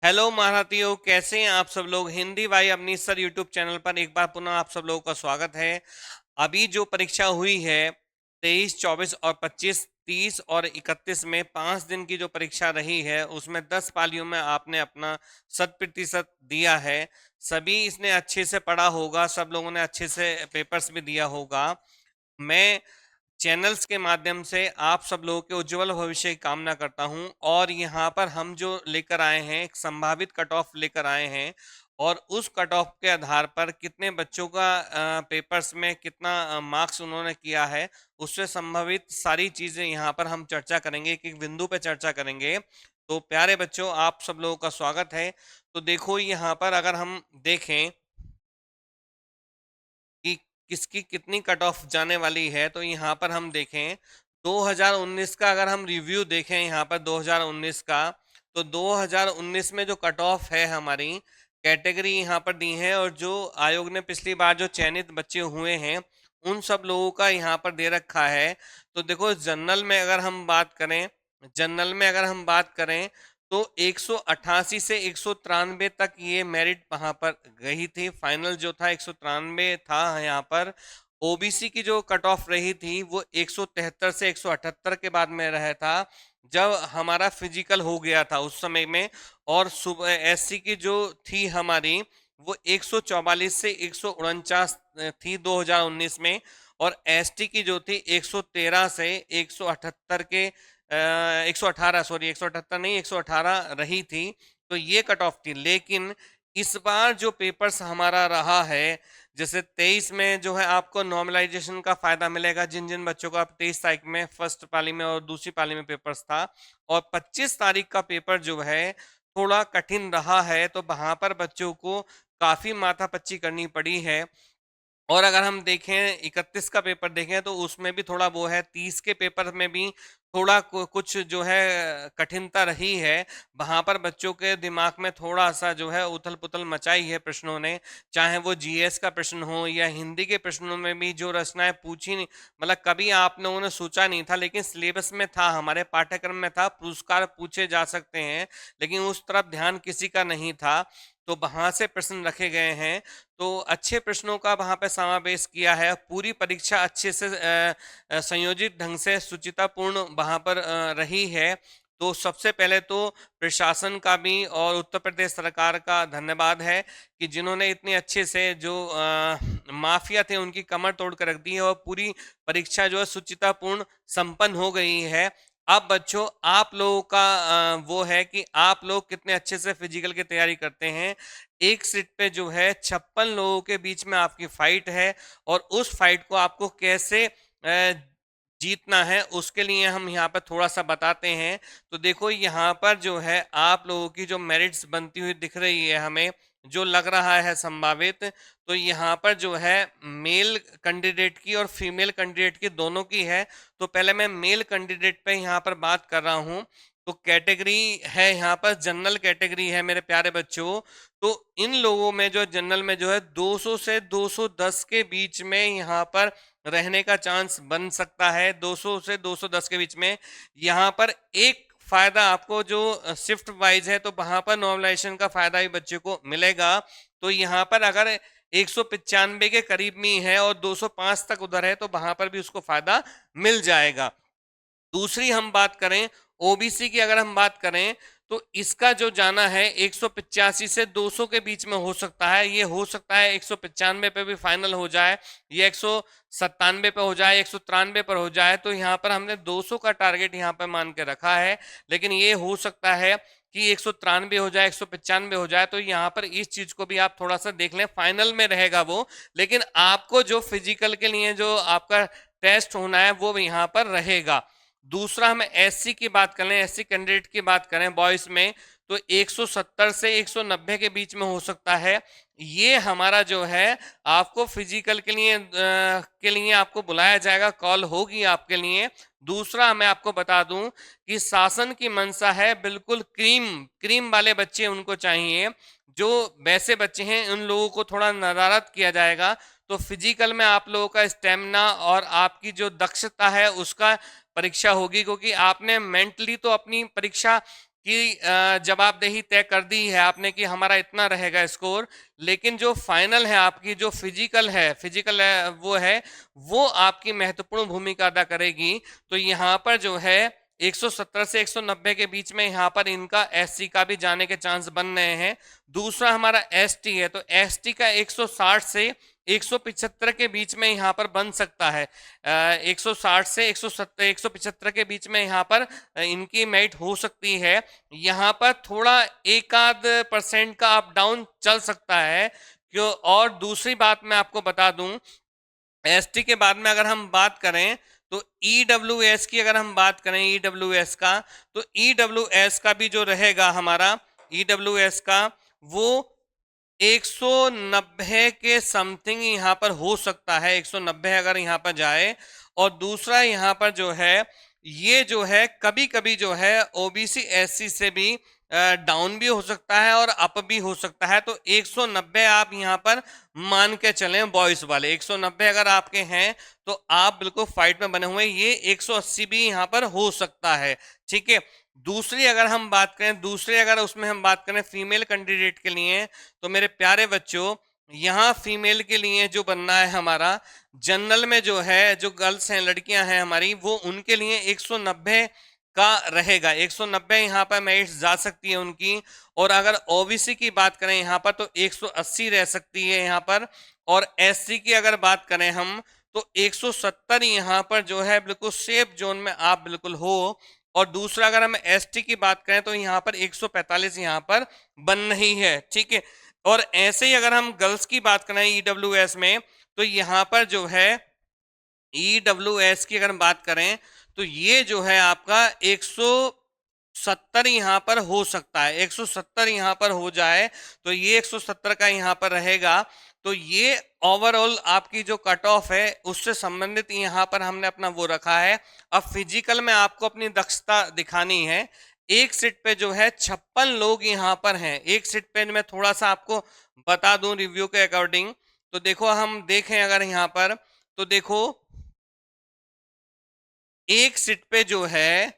Hello महारथियों, कैसे हैं आप सब लोग। हिंदी भाई अपनी सर यूट्यूब चैनल पर एक बार पुनः आप सब लोगों का स्वागत है। अभी जो परीक्षा हुई है 23, 24 और 25, 30 और 31 में 5 दिन की जो परीक्षा रही है उसमें 10 पालियों में आपने अपना 100% दिया है। सभी इसने अच्छे से पढ़ा होगा, सब लोगों ने अच्छे से पेपर्स भी दिया होगा। मैं चैनल्स के माध्यम से आप सब लोगों के उज्जवल भविष्य की कामना करता हूं और यहाँ पर हम जो लेकर आए हैं एक संभावित कट ऑफ लेकर आए हैं और उस कट ऑफ के आधार पर कितने बच्चों का पेपर्स में कितना मार्क्स उन्होंने किया है उससे संभावित सारी चीजें यहाँ पर हम चर्चा करेंगे, एक एक बिंदु पे चर्चा करेंगे। तो प्यारे बच्चों, आप सब लोगों का स्वागत है। तो देखो यहाँ पर अगर हम देखें कि किसकी कितनी कट ऑफ जाने वाली है तो यहाँ पर हम देखें 2019 का, अगर हम रिव्यू देखें यहाँ पर 2019 का, तो 2019 में जो कट ऑफ है हमारी कैटेगरी यहाँ पर दी है और जो आयोग ने पिछली बार जो चयनित बच्चे हुए हैं उन सब लोगों का यहाँ पर दे रखा है। तो देखो जनरल में अगर हम बात करें तो 188 से 193 तक ये मेरिट वहां पर गई थी। फाइनल जो था 193 था यहाँ पर। ओबीसी की जो कट ऑफ रही थी वो 173 से 178 के बाद में रहा था जब हमारा फिजिकल हो गया था उस समय में। और सुबह एससी की जो थी हमारी वो 144 से 149 थी 2019 में। और एसटी की जो थी 113 से 178 के 118, सॉरी 178 नहीं 118 रही थी। तो ये कट ऑफ थी। लेकिन इस बार जो पेपर्स हमारा रहा है, जैसे 23 में जो है आपको नॉर्मलाइजेशन का फायदा मिलेगा जिन जिन बच्चों का 23 तारीख में फर्स्ट पाली में और दूसरी पाली में पेपर्स था। और 25 तारीख का पेपर जो है थोड़ा कठिन रहा है, तो वहां पर बच्चों को काफी माथापच्ची करनी पड़ी है। और अगर हम देखें 31 का पेपर देखें तो उसमें भी थोड़ा वो है, 30 के पेपर में भी थोड़ा कुछ जो है कठिनता रही है। वहां पर बच्चों के दिमाग में थोड़ा सा जो है उथल पुथल मचाई है प्रश्नों ने, चाहे वो जीएस का प्रश्न हो या हिंदी के प्रश्नों में भी जो रचनाएं पूछी नहीं, मतलब कभी आप लोगों ने सोचा नहीं था लेकिन सिलेबस में था, हमारे पाठ्यक्रम में था, पुरस्कार पूछे जा सकते हैं, लेकिन उस तरफ ध्यान किसी का नहीं था। तो वहां से प्रश्न रखे गए हैं। तो अच्छे प्रश्नों का वहां पे समावेश किया है। पूरी परीक्षा अच्छे से संयोजित ढंग से सुचितापूर्ण वहां पर रही है। तो सबसे पहले तो प्रशासन का भी और उत्तर प्रदेश सरकार का धन्यवाद है कि जिन्होंने इतने अच्छे से जो माफिया थे उनकी कमर तोड़ कर रख दी है और पूरी परीक्षा जो है सुचितापूर्ण संपन्न हो गई है। अब बच्चों आप लोगों का वो है कि आप लोग कितने अच्छे से फिजिकल की तैयारी करते हैं। एक सीट पे जो है 56 लोगों के बीच में आपकी फाइट है और उस फाइट को आपको कैसे जीतना है उसके लिए हम यहाँ पर थोड़ा सा बताते हैं। तो देखो यहाँ पर जो है आप लोगों की जो मेरिट्स बनती हुई दिख रही है हमें, जो लग रहा है संभावित, तो यहाँ पर जो है मेल कैंडिडेट की और फीमेल कैंडिडेट की दोनों की है। तो पहले मैं मेल कैंडिडेट पे यहाँ पर बात कर रहा हूँ। तो कैटेगरी है यहाँ पर जनरल कैटेगरी है मेरे प्यारे बच्चों। तो इन लोगों में जो जनरल में जो है 200 से 210 के बीच में यहाँ पर रहने का चांस बन सकता है। 200 से 210 के बीच में यहाँ पर एक फायदा आपको जो शिफ्ट वाइज है तो वहां पर नॉर्मलाइजेशन का फायदा भी बच्चे को मिलेगा। तो यहाँ पर अगर 195 के करीब में है और 205 तक उधर है तो वहां पर भी उसको फायदा मिल जाएगा। दूसरी हम बात करें ओबीसी की, अगर हम बात करें तो इसका जो जाना है 185 से 200 के बीच में हो सकता है। ये हो सकता है 195 पे भी फाइनल हो जाए, ये 197 पे हो जाए, 193 पर हो जाए। तो यहाँ पर हमने 200 का टारगेट यहाँ पर मान के रखा है, लेकिन ये हो सकता है कि 193 हो जाए, 195 हो जाए। तो यहाँ पर इस चीज को भी आप थोड़ा सा देख लें, फाइनल में रहेगा वो, लेकिन आपको जो फिजिकल के लिए जो आपका टेस्ट होना है वो यहाँ पर रहेगा। दूसरा हम एससी की बात करें, एससी कैंडिडेट की बात करें बॉयज में, तो 170 से 190 के बीच में हो सकता है। ये हमारा जो है आपको फिजिकल के लिए आपको बुलाया जाएगा, कॉल होगी आपके लिए। दूसरा मैं आपको बता दूं कि शासन की मंशा है बिल्कुल क्रीम क्रीम वाले बच्चे उनको चाहिए। जो वैसे बच्चे हैं उन लोगों को थोड़ा नदारद किया जाएगा। तो फिजिकल में आप लोगों का स्टेमिना और आपकी जो दक्षता है उसका परीक्षा होगी, क्योंकि आपने मेंटली तो अपनी परीक्षा कि जवाबदेही तय कर दी है आपने कि हमारा इतना रहेगा स्कोर, लेकिन जो फाइनल है आपकी जो फिजिकल है वो आपकी महत्वपूर्ण भूमिका अदा करेगी। तो यहाँ पर जो है 170 से 190 के बीच में यहाँ पर इनका एससी का भी जाने के चांस बन रहे हैं। दूसरा हमारा एसटी है, तो एसटी का 160 से 175 के बीच में यहाँ पर बन सकता है। 160 से 170 175 के बीच में यहाँ पर इनकी मेरिट हो सकती है। यहाँ पर थोड़ा एक आध % का अप डाउन चल सकता है क्यों। और दूसरी बात मैं आपको बता दूं, एसटी के बाद में अगर हम बात करें तो ईडब्ल्यूएस की, अगर हम बात करें ईडब्ल्यूएस का, तो ईडब्ल्यूएस का भी जो रहेगा हमारा ईडब्ल्यूएस का वो 190 के समथिंग यहाँ पर हो सकता है, 190 अगर यहाँ पर जाए। और दूसरा यहाँ पर जो है ये जो है कभी कभी जो है ओबीसी एससी से भी डाउन भी हो सकता है और अप भी हो सकता है। तो 190 आप यहाँ पर मान के चलें बॉयज वाले, 190 अगर आपके हैं तो आप बिल्कुल फाइट में बने हुए हैं। ये 180 भी यहाँ पर हो सकता है, ठीक है। दूसरी अगर हम बात करें, उसमें हम बात करें फीमेल कैंडिडेट के लिए, तो मेरे प्यारे बच्चों यहाँ फीमेल के लिए जो बनना है हमारा जनरल में जो है, जो गर्ल्स हैं लड़कियां हैं हमारी, वो उनके लिए 190 का रहेगा। 190 यहाँ पर मेरिट्स जा सकती है उनकी। और अगर ओबीसी की बात करें यहाँ पर तो 180 रह सकती है यहाँ पर। और एससी की अगर बात करें हम तो 170 यहाँ पर जो है बिल्कुल सेफ जोन में आप बिल्कुल हो। और दूसरा अगर हम एसटी की बात करें तो यहाँ पर 145 यहाँ पर बन रही है, ठीक है। और ऐसे ही अगर हम गर्ल्स की बात करें ईडब्ल्यूएस में, तो यहाँ पर जो है ईडब्ल्यूएस की अगर हम बात करें तो ये जो है आपका 170 यहाँ पर हो सकता है, 170 यहाँ पर हो जाए तो ये 170 का यहाँ पर रहेगा। तो ये ओवरऑल आपकी जो कट ऑफ है उससे संबंधित यहाँ पर हमने अपना वो रखा है। अब फिजिकल में आपको अपनी दक्षता दिखानी है। एक सीट पे जो है 56 लोग यहाँ पर हैं। एक सीट पे मैं थोड़ा सा आपको बता दूं रिव्यू के अकॉर्डिंग। तो देखो हम देखें अगर यहाँ पर, तो देखो एक सीट पे जो है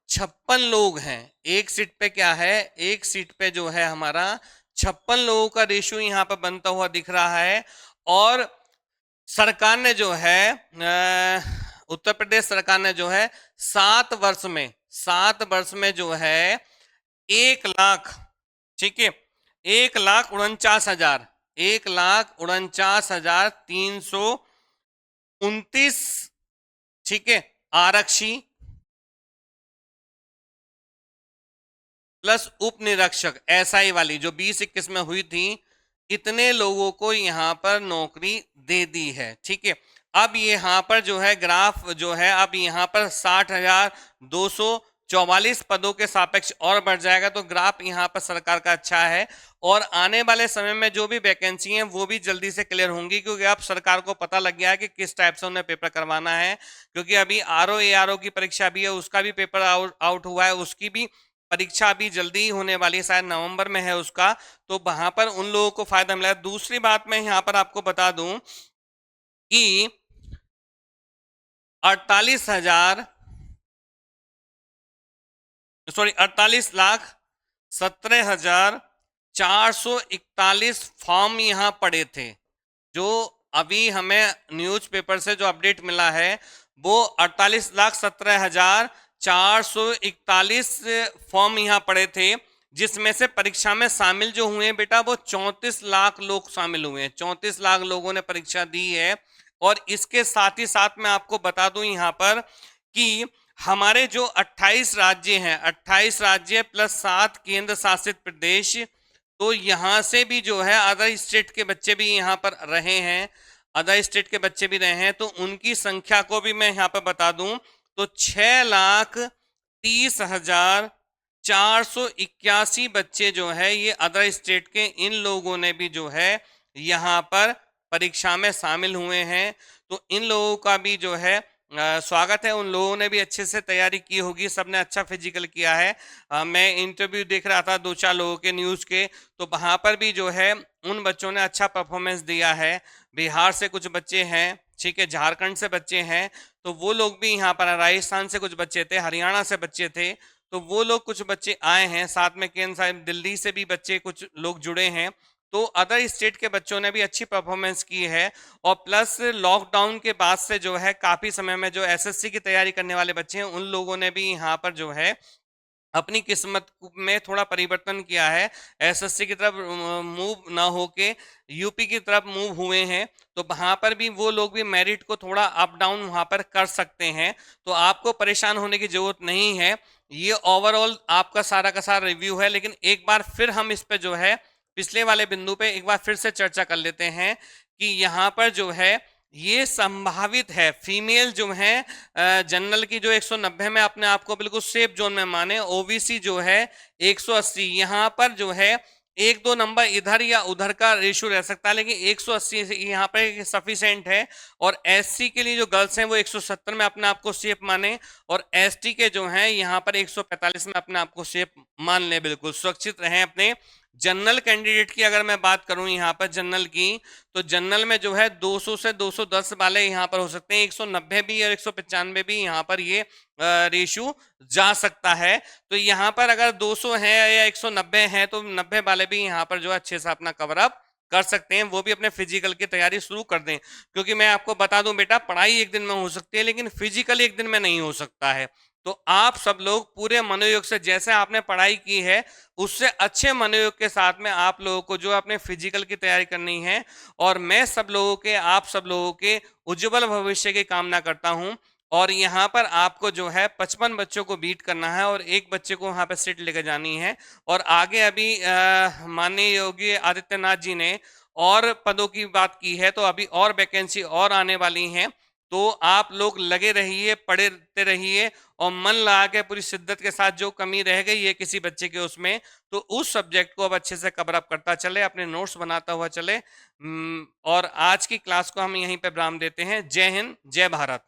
56 लोग हैं। एक सीट पे क्या है, एक सीट पे जो है हमारा 56 लोगों का रेशियो यहाँ पर बनता हुआ दिख रहा है। और सरकार ने जो है उत्तर प्रदेश सरकार ने जो है 7 वर्ष में जो है 1 लाख, ठीक है, 1,49,000 1,49,329, ठीक है, आरक्षी प्लस उप निरीक्षक एसआई वाली जो 2021 में हुई थी, इतने लोगों को यहाँ पर नौकरी दे दी है, ठीक है। अब यहाँ पर जो है ग्राफ जो है अब यहाँ पर 60,244 पदों के सापेक्ष और बढ़ जाएगा। तो ग्राफ यहाँ पर सरकार का अच्छा है। और आने वाले समय में जो भी वैकेंसी है वो भी जल्दी से क्लियर होंगी, क्योंकि अब सरकार को पता लग गया है कि किस टाइप से उन्हें पेपर करवाना है। क्योंकि अभी आरओ एआरओ की परीक्षा भी है, उसका भी पेपर आउट हुआ है, उसकी भी परीक्षा अभी जल्दी ही होने वाली है, शायद नवंबर में है उसका। तो वहां पर उन लोगों को फायदा मिला। दूसरी बात मैं यहाँ पर आपको बता दूं कि 48,17,441 फॉर्म यहाँ पड़े थे। जो अभी हमें न्यूज़पेपर से जो अपडेट मिला है वो 48,17,441 फॉर्म यहाँ पड़े थे, जिसमें से परीक्षा में शामिल जो हुए हैं बेटा वो 34 लाख लोग शामिल हुए हैं। 34 लाख लोगों ने परीक्षा दी है। और इसके साथ ही साथ मैं आपको बता दूं यहाँ पर कि हमारे जो 28 राज्य हैं, 28 राज्य प्लस 7 केंद्र शासित प्रदेश, तो यहाँ से भी जो है अदर स्टेट के बच्चे भी यहाँ पर रहे हैं, अदर स्टेट के बच्चे भी रहे हैं। तो उनकी संख्या को भी मैं यहाँ पर बता दूं तो 6,30,481 बच्चे जो है ये अदर स्टेट के, इन लोगों ने भी जो है यहाँ पर परीक्षा में शामिल हुए हैं। तो इन लोगों का भी जो है स्वागत है। उन लोगों ने भी अच्छे से तैयारी की होगी, सबने अच्छा फिजिकल किया है। मैं इंटरव्यू देख रहा था 2-4 लोगों के न्यूज़ के, तो वहाँ पर भी जो है उन बच्चों ने अच्छा परफॉर्मेंस दिया है। बिहार से कुछ बच्चे हैं, ठीक है, झारखंड से बच्चे हैं, तो वो लोग भी यहाँ पर, राजस्थान से कुछ बच्चे थे, हरियाणा से बच्चे थे, तो वो लोग कुछ बच्चे आए हैं, साथ में केन साहब दिल्ली से भी बच्चे कुछ लोग जुड़े हैं। तो अदर स्टेट के बच्चों ने भी अच्छी परफॉर्मेंस की है। और प्लस लॉकडाउन के बाद से जो है काफी समय में जो एसएससी की तैयारी करने वाले बच्चे हैं, उन लोगों ने भी यहाँ पर जो है अपनी किस्मत में थोड़ा परिवर्तन किया है, एसएससी की तरफ मूव ना होके यूपी की तरफ मूव हुए हैं। तो वहां पर भी वो लोग भी मेरिट को थोड़ा अप डाउन वहां पर कर सकते हैं। तो आपको परेशान होने की जरूरत नहीं है। ये ओवरऑल आपका सारा का सारा रिव्यू है, लेकिन एक बार फिर हम इस पे जो है पिछले वाले बिंदु पे एक बार फिर से चर्चा कर लेते हैं कि यहाँ पर जो है ये संभावित है फीमेल जो है जनरल की जो 190 में अपने आप को बिल्कुल सेफ जोन में माने, ओबीसी जो है 180, यहाँ पर जो है एक दो नंबर इधर या उधर का रेशियो रह सकता है, लेकिन 180 यहाँ पर सफिशिएंट है। और एससी के लिए जो गर्ल्स हैं वो 170 में अपने आप को सेफ माने, और एसटी के जो हैं यहाँ पर 145 में अपने आप को सेफ मान ले, बिल्कुल सुरक्षित रहें अपने। जनरल कैंडिडेट की अगर मैं बात करूं यहाँ पर जनरल की, तो जनरल में जो है 200 से 210 वाले यहाँ पर हो सकते हैं, 190 भी और 195 भी यहाँ पर ये रेशियो जा सकता है। तो यहाँ पर अगर 200 है या 190 है तो 90 वाले भी यहाँ पर जो है अच्छे से अपना कवर अप कर सकते हैं, वो भी अपने फिजिकल की तैयारी शुरू कर दें। क्योंकि मैं आपको बता दूं बेटा, पढ़ाई एक दिन में हो सकती है लेकिन फिजिकल एक दिन में नहीं हो सकता है। तो आप सब लोग पूरे मनोयोग से, जैसे आपने पढ़ाई की है उससे अच्छे मनोयोग के साथ में आप लोगों को जो अपने फिजिकल की तैयारी करनी है। और मैं सब लोगों के, आप सब लोगों के उज्जवल भविष्य की कामना करता हूं। और यहाँ पर आपको जो है 55 बच्चों को बीट करना है और एक बच्चे को वहां पर सीट लेकर जानी है। और आगे अभी माननीय योगी आदित्यनाथ जी ने और पदों की बात की है, तो अभी और वैकेंसी और आने वाली हैं। तो आप लोग लगे रहिए, पढ़ते रहिए और मन लगा के पूरी शिद्दत के साथ, जो कमी रह गई है किसी बच्चे के उसमें, तो उस सब्जेक्ट को अब अच्छे से कवर अप करता चले, अपने नोट्स बनाता हुआ चले। और आज की क्लास को हम यहीं पे विराम देते हैं। जय हिंद, जय भारत।